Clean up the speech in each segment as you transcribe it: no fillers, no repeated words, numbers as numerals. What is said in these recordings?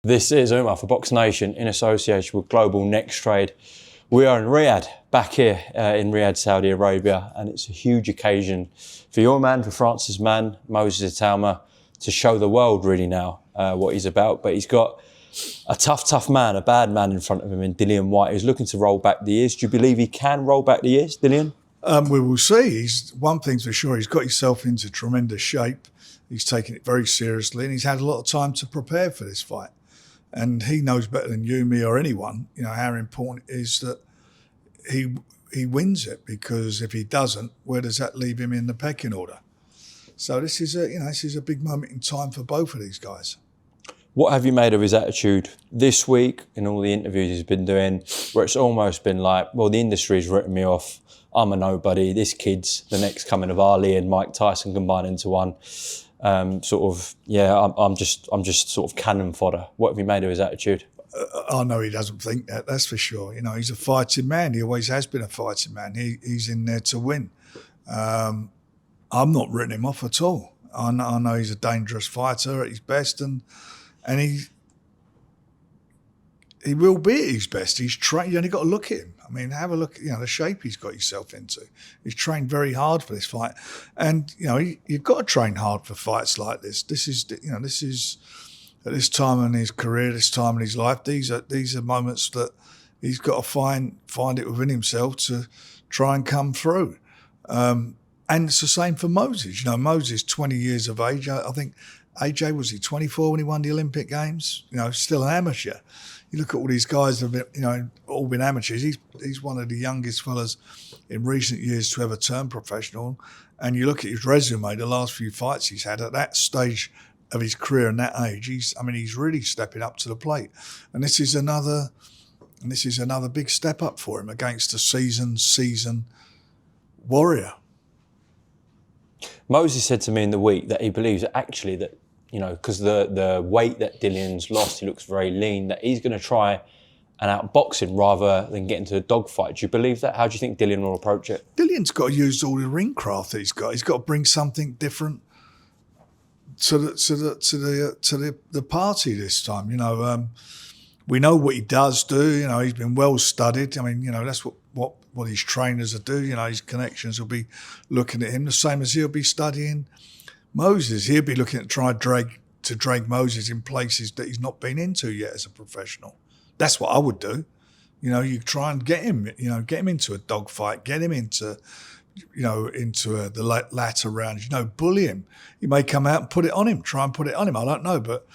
This is Umar for BoxNation in association with Global Next Trade. We are in Riyadh, back here in Riyadh, Saudi Arabia, and it's a huge occasion for your man, for France's man, Moses Itauma, to show the world really now what he's about. But he's got a tough man, a bad man in front of him in Dillian Whyte, who's looking to roll back the years. Do you believe he can roll back the years, Dillian? We will see. One thing's for sure, he's got himself into tremendous shape. He's taken it very seriously and he's had a lot of time to prepare for this fight. And he knows better than you, me, or anyone, how important it is that he wins it. Because if he doesn't, where does that leave him in the pecking order? So this is a big moment in time for both of these guys. What have you made of his attitude this week in all the interviews he's been doing, where it's almost been like, well, the industry's written me off. I'm a nobody. This kid's the next coming of Ali and Mike Tyson combined into one. I'm just sort of cannon fodder. What have you made of his attitude? I know he doesn't think that, that's for sure. He's a fighting man. He always has been a fighting man. He's in there to win. I'm not written him off at all. I know he's a dangerous fighter at his best, and he will be at his best. He's trained. You only got to look at him. I mean, have a look at the shape he's got himself into. He's trained very hard for this fight, and you've got to train hard for fights like this. This is at this time in his career, this time in his life. These are moments that he's got to find it within himself to try and come through. And it's the same for Moses. Moses, 20 years of age. I think AJ, was he 24 when he won the Olympic Games? Still an amateur. You look at all these guys that have been, all been amateurs. He's one of the youngest fellas in recent years to ever turn professional. And you look at his resume, the last few fights he's had at that stage of his career and that age, he's really stepping up to the plate. And this is another big step up for him against a seasoned warrior. Moses said to me in the week that he believes that actually that, because the weight that Dillian's lost, he looks very lean, that he's going to try and outbox him rather than get into a dogfight. Do you believe that? How do you think Dillian will approach it? Dillian's got to use all the ring craft that he's got. He's got to bring something different to the party this time. We know what he does do. He's been well studied. That's what his trainers will do. His connections will be looking at him the same as he'll be studying Moses. He'll be looking to try to drag Moses in places that he's not been into yet as a professional. That's what I would do. You try and get him into a dogfight, get him into the latter rounds. Bully him. He may come out and put it on him. Try and put it on him. I don't know, but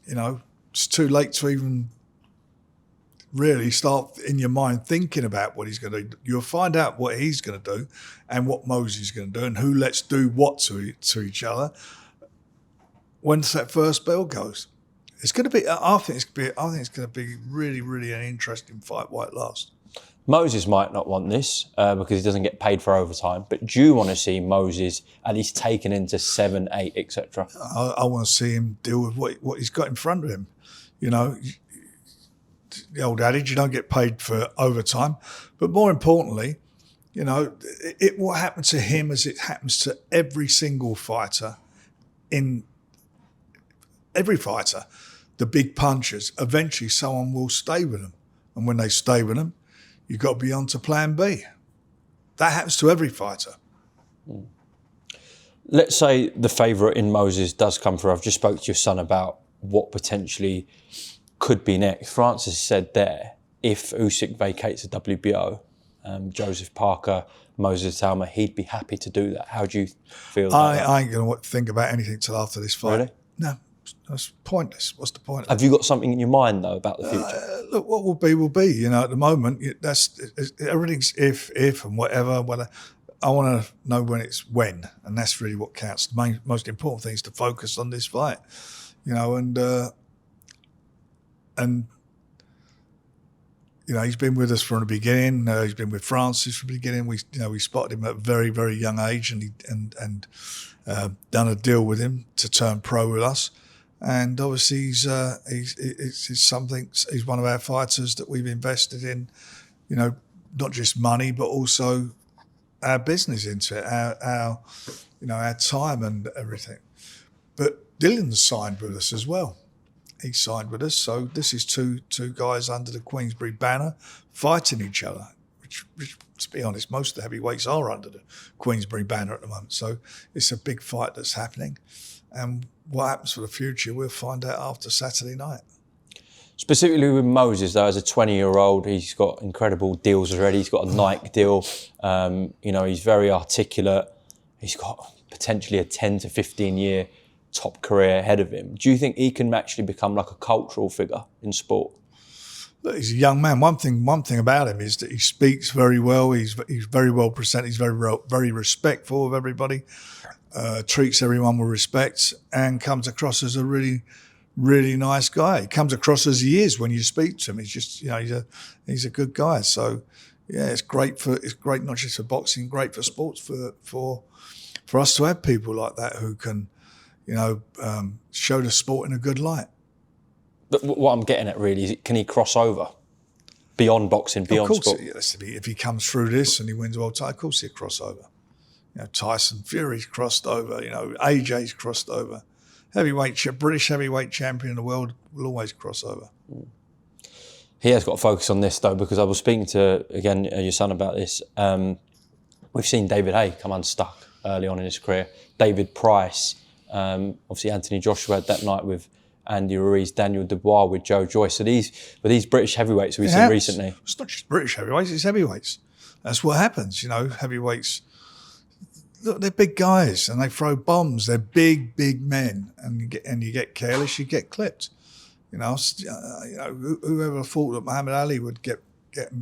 it's too late to even really start in your mind thinking about what he's going to do. You'll find out what he's going to do and what Moses is going to do and who lets do what to each other once that first bell goes. It's going to be. I think it's going to be really, really an interesting fight while it lasts. Moses might not want this because he doesn't get paid for overtime, but do you want to see Moses at least taken into 7, 8, etc.? I want to see him deal with what he's got in front of him. The old adage, you don't get paid for overtime. But more importantly, what happens to him as it happens to every single fighter, the big punchers, eventually someone will stay with them. And when they stay with them, you've got to be on to plan B. That happens to every fighter. Let's say the favourite in Moses does come through. I've just spoke to your son about what potentially could be next. Francis said there, if Usyk vacates the WBO, Joshua-Parker, Moses Itauma, he'd be happy to do that. How do you feel about that? I ain't going to think about anything till after this fight. Really? No, that's pointless. What's the point? Have you got something in your mind, though, about the future? Look, what will be. At the moment, everything's if and whatever. I want to know when, and that's really what counts. The most important thing is to focus on this fight, and he's been with us from the beginning. He's been with Francis from the beginning. We spotted him at a very, very young age, and done a deal with him to turn pro with us. And obviously, he's one of our fighters that we've invested in. Not just money, but also our business into it, our time and everything. But Dillian's signed with us as well. He signed with us. So this is two guys under the Queensberry banner fighting each other, which, to be honest, most of the heavyweights are under the Queensberry banner at the moment. So it's a big fight that's happening. And what happens for the future, we'll find out after Saturday night. Specifically with Moses, though, as a 20-year-old, he's got incredible deals already. He's got a Nike deal. He's very articulate. He's got potentially a 10 to 15-year top career ahead of him. Do you think he can actually become like a cultural figure in sport? Look, he's a young man. One thing about him is that he speaks very well. He's very well presented. He's very respectful of everybody. Treats everyone with respect and comes across as a really, really nice guy. He comes across as he is when you speak to him. He's just, he's a good guy. So, yeah, it's great not just for boxing, great for sports for us to have people like that who can, show the sport in a good light. But what I'm getting at really is, can he cross over beyond boxing, beyond sport? Of course, if he comes through this and he wins a world title, of course he'll cross over. Tyson Fury's crossed over. AJ's crossed over. British heavyweight champion of the world will always cross over. He has got to focus on this though, because I was speaking to your son about this. We've seen David Haye come unstuck early on in his career. David Price, obviously Anthony Joshua had that night with Andy Ruiz, Daniel Dubois with Joe Joyce. So these British heavyweights we've seen recently. It's not just British heavyweights; it's heavyweights. That's what happens. Heavyweights. Look, they're big guys and they throw bombs. They're big men, and you get careless, you get clipped. Whoever thought that Muhammad Ali would get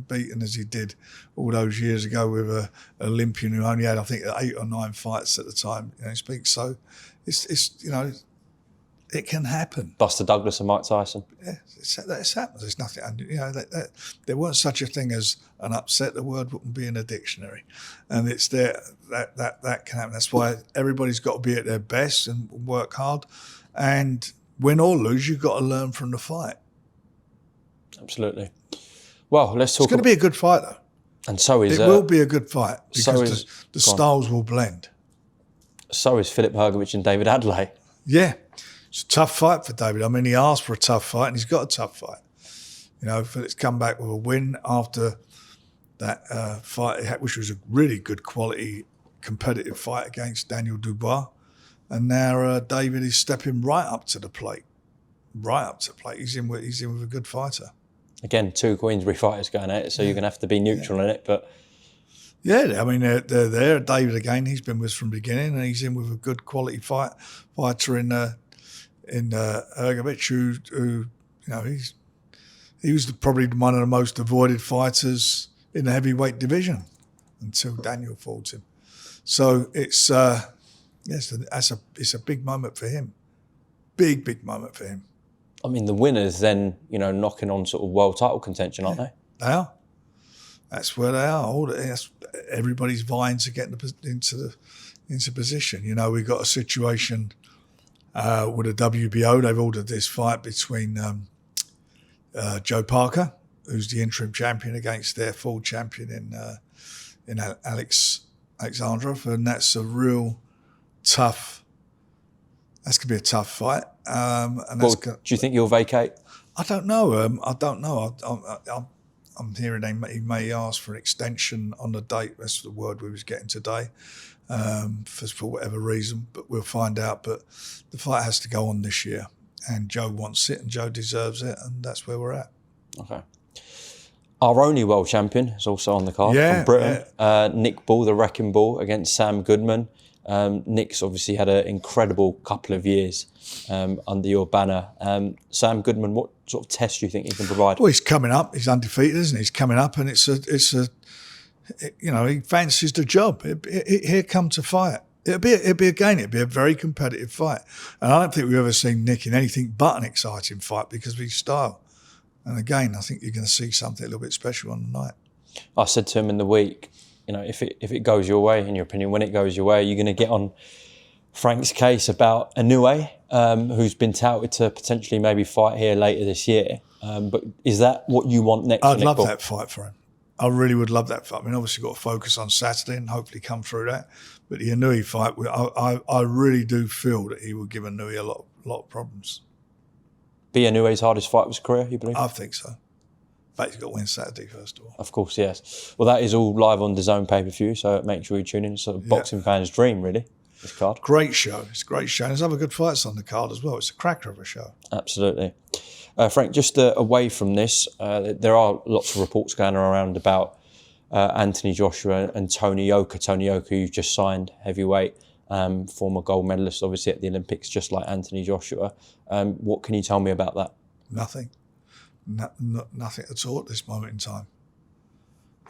beaten as he did all those years ago with an Olympian who only had, I think, 8 or 9 fights at the time. So it's it can happen. Buster Douglas and Mike Tyson. Yeah, it's happened. There's nothing. There weren't such a thing as an upset. The word wouldn't be in a dictionary, and it's there. That can happen. That's why everybody's got to be at their best and work hard. And win or lose, you've got to learn from the fight. Absolutely. Well, let's talk. It's going to be a good fight, though. And so is it will be a good fight because the styles will blend. So is Philip Hrgovic and David Adeleye. Yeah. It's a tough fight for David. I mean, he asked for a tough fight and he's got a tough fight. Philip's come back with a win after that fight, which was a really good quality, competitive fight against Daniel Dubois. And now David is stepping right up to the plate. He's in with a good fighter. Again, 2 Queensberry fighters going at it, so you're going to have to be neutral in it. But yeah, I mean, they're there. David, again, he's been with us from the beginning and he's in with a good quality fighter in Hrgovic, who he was probably one of the most avoided fighters in the heavyweight division until Daniel fought him. So it's a big moment for him. Big moment for him. I mean, the winners then, knocking on sort of world title contention, aren't they? They are. That's where they are. Everybody's vying to get into position. We've got a situation with the WBO. They've ordered this fight between Joe Parker, who's the interim champion, against their full champion in Alexandrov, and that's a real tough. That's going to be a tough fight. Do you think you'll vacate? I don't know. I'm hearing he may ask for an extension on the date. That's the word we was getting today, for whatever reason. But we'll find out. But the fight has to go on this year, and Joe wants it, and Joe deserves it, and that's where we're at. Okay. Our only world champion is also on the card from Britain. Yeah. Nick Ball, the Wrecking Ball, against Sam Goodman. Nick's obviously had an incredible couple of years under your banner. Sam Goodman, what sort of test do you think he can provide? Well, he's coming up. He's undefeated, isn't he? He's coming up, and he fancies the job. He'll come to fight. It'll be a very competitive fight. And I don't think we've ever seen Nick in anything but an exciting fight because of his style. And again, I think you're going to see something a little bit special on the night. I said to him in the week, if it goes your way, in your opinion, when it goes your way, you're going to get on Frank's case about Inoue, who's been touted to potentially maybe fight here later this year. But is that what you want next? I'd love that fight for him. I really would love that fight. I mean, obviously got to focus on Saturday and hopefully come through that. But the Inoue fight, I really do feel that he will give Inoue a lot of problems. be Inoue's hardest fight of his career, you believe? I think so. But he's got to win Saturday, first of all. Of course, yes. Well, that is all live on DAZN pay-per-view, so make sure you tune in. It's sort of boxing fans' dream, really, this card. Great show. It's a great show. And there's other good fights on the card as well. It's a cracker of a show. Absolutely. Frank, just away from this, there are lots of reports going around about Anthony Joshua and Tony Yoka. Tony Yoka, you've just signed heavyweight, former gold medalist, obviously, at the Olympics, just like Anthony Joshua. What can you tell me about that? Nothing. Nothing at all at this moment in time.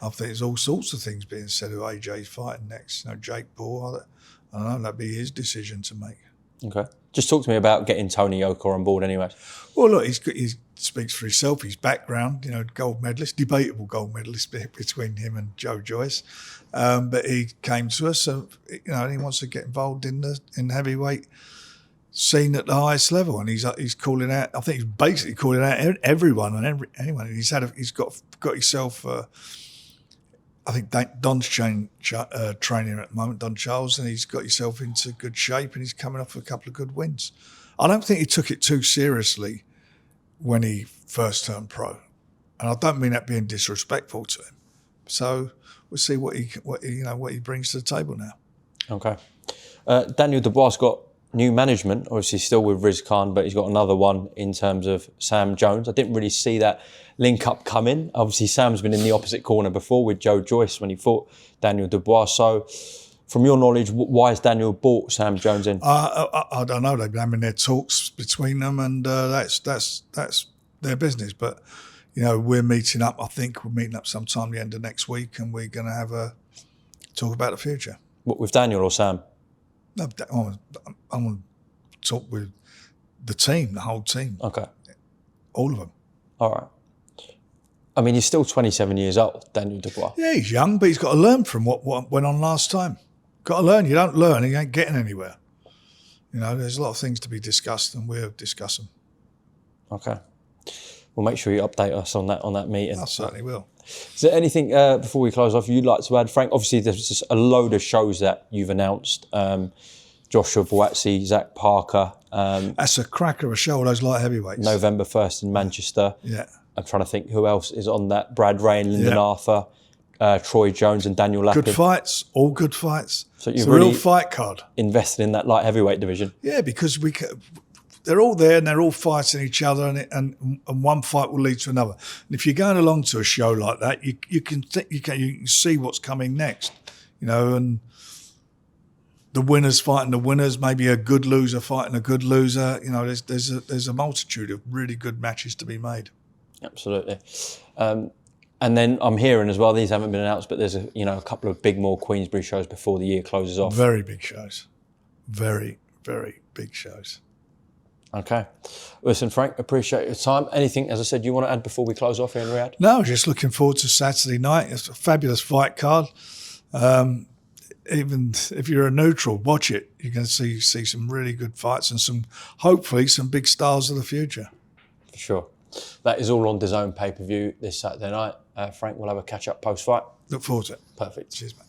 I think there's all sorts of things being said of AJ's fighting next. Jake Paul, I don't know, that'd be his decision to make. Okay. Just talk to me about getting Tony Yoka on board anyway. Well, look, he speaks for himself. His background, gold medalist, debatable gold medalist between him and Joe Joyce. But he came to us, and he wants to get involved in heavyweight scene at the highest level, and he's calling out. I think he's basically calling out everyone and anyone. And he's got himself. I think Don's training at the moment, Don Charles, and he's got himself into good shape, and he's coming off a couple of good wins. I don't think he took it too seriously when he first turned pro, and I don't mean that being disrespectful to him. So we'll see what he brings to the table now. Okay. Daniel Dubois got new management, obviously still with Riz Khan, but he's got another one in terms of Sam Jones. I didn't really see that link-up come in. Obviously, Sam's been in the opposite corner before with Joe Joyce when he fought Daniel Dubois. So, from your knowledge, why has Daniel brought Sam Jones in? I don't know. They've been having their talks between them, and that's their business. But, we're meeting up. I think we're meeting up sometime the end of next week, and we're going to have a talk about the future. What, with Daniel or Sam? No, I want to talk with the team, the whole team. Okay. All of them. All right. I mean, he's still 27 years old, Daniel Dubois. Yeah, he's young, but he's got to learn from what went on last time. Got to learn. You don't learn, you ain't getting anywhere. There's a lot of things to be discussed, and we'll discuss them. Okay. Well, make sure you update us on that meeting. I certainly will. Is there anything, before we close off, you'd like to add, Frank? Obviously, there's just a load of shows that you've announced. Joshua Buatsi, Usyk-Parker. That's a cracker of a show, all those light heavyweights. November 1st in Manchester. Yeah. I'm trying to think who else is on that. Brad Rain, Lyndon Arthur, Troy Jones and Daniel Lappin. Good fights, all good fights. So it's a real fight card. Invested in that light heavyweight division. Yeah, because they're all there and they're all fighting each other, and one fight will lead to another. And if you're going along to a show like that, you can see what's coming next, and the winners fighting the winners, maybe a good loser fighting a good loser. There's a multitude of really good matches to be made. Absolutely. And then I'm hearing as well, these haven't been announced, but there's a couple of big more Queensberry shows before the year closes off. Very big shows. Very, very big shows. Okay. Listen, Frank, appreciate your time. Anything, as I said, you want to add before we close off here in Riyadh? No, just looking forward to Saturday night. It's a fabulous fight card. Even if you're a neutral, watch it. You're going to see some really good fights and hopefully some big stars of the future. For sure. That is all on DAZN pay-per-view this Saturday night. Frank, we'll have a catch-up post-fight. Look forward to it. Perfect. Cheers, mate.